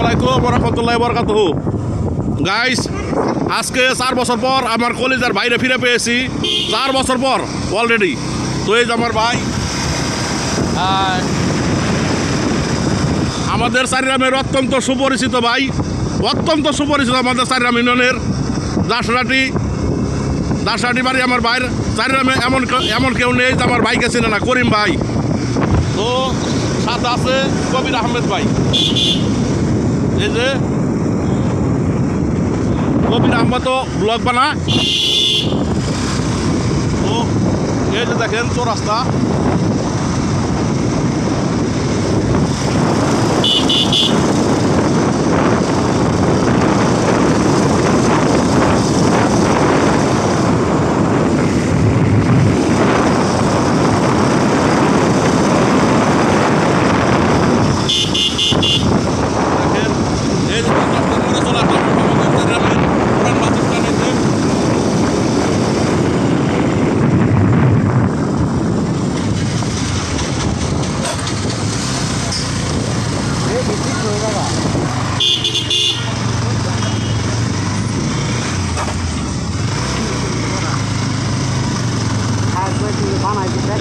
আলাইকুম ওয়া রাহমাতুল্লাহি ওয়া বারাকাতুহু। গাইস, আজকে 4 বছর পর আমার কলেজের বাইরে ফিরে পেয়েছি। 4 বছর পর অলরেডি। তো এই যে আমার ভাই, আমাদের চারিগ্রামের অত্যন্ত সুপরিচিত ভাই, অত্যন্ত সুপরিচিত আমাদের চারিগ্রাম ইউনিয়নের দাসরাটি বাড়ি আমার ভাইয়ের। চারিগ্রামে এমন কেউ নেই যে আমার ভাইকে চেনে না, করিম ভাই। তো সাথে আছে কবির আহমেদ ভাই। এই যে কবির আহমেদ ব্লগ বানা। তো এই যে দেখেন চৌরাস্তা।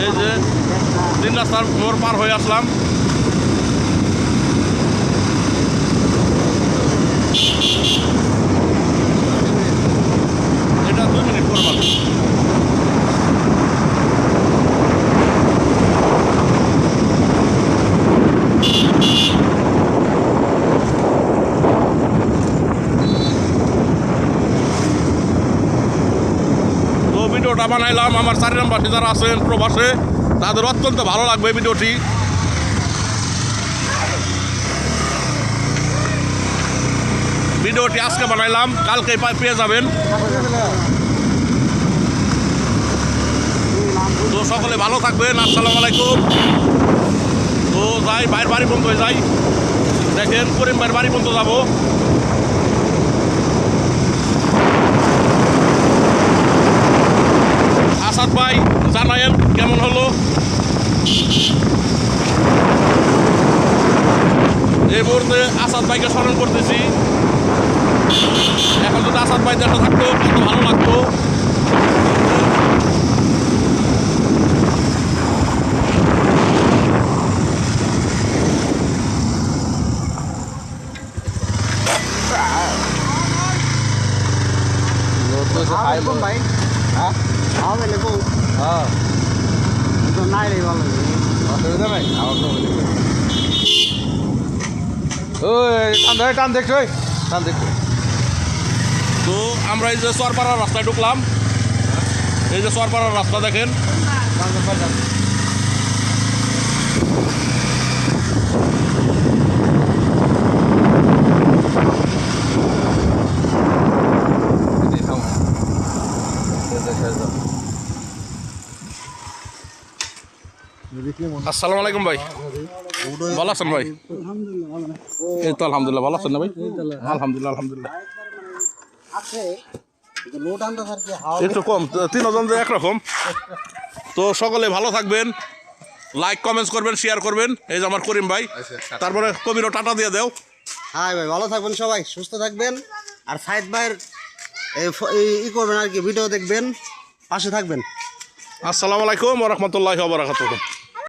এই যে 3 রাস্তার মোড় পার হয়ে আসলাম। এটা 2 মিনিট পর পাবো। ভিডিওটা বানাইলাম আমার চারিগ্রামবাসী যারা আছেন প্রবাসে, তাদের অত্যন্ত ভালো লাগবে ভিডিওটি। আজকে বানাইলাম, কালকে পেয়ে যাবেন। তো সকলে ভালো থাকবেন। আসসালামু আলাইকুম। তো যাই ভাইয়ের বাড়ি পর্যন্ত যাই। দেখেন করিম ভাইয়ের বাড়ি পর্যন্ত যাবো। আসাদ ভাই জানায়েন কেমন হলো। এই মুহূর্তে আসাদ ভাইকে স্মরণ করতেছি। এখন যদি আসাদ ভাই দেখা থাকতো কত ভালো লাগতো। ভাই হ্যাঁ হ্যাঁ নাই রে ভালো অসুবিধা নাই। টান দেখছো টান দেখছো। তো আমরা এই যে চরপাড়ার রাস্তায় ঢুকলাম। এই যে চরপাড়ার রাস্তা দেখেন। আসসালামু আলাইকুম ভাই, ভালো আছেন ভাই? এই তো আলহামদুলিল্লাহ, ভালো আছেন না ভাই? আলহামদুলিল্লাহ। একটু কম, 3 জন যে একরকম। তো সকলে ভালো থাকবেন, লাইক কমেন্টস করবেন, শেয়ার করবেন। এই যে আমার করিম ভাই, তারপরে কবিরও টাটা দিয়ে দেও। হ্যাঁ ভাই, ভালো থাকবেন, সবাই সুস্থ থাকবেন। আর সাইদ ভাইয়ের ই করবেন আর কি, ভিডিও দেখবেন, পাশে থাকবেন। আসসালামু আলাইকুম ওয়া রাহমাতুল্লাহি ওয়া বারাকাতুহু।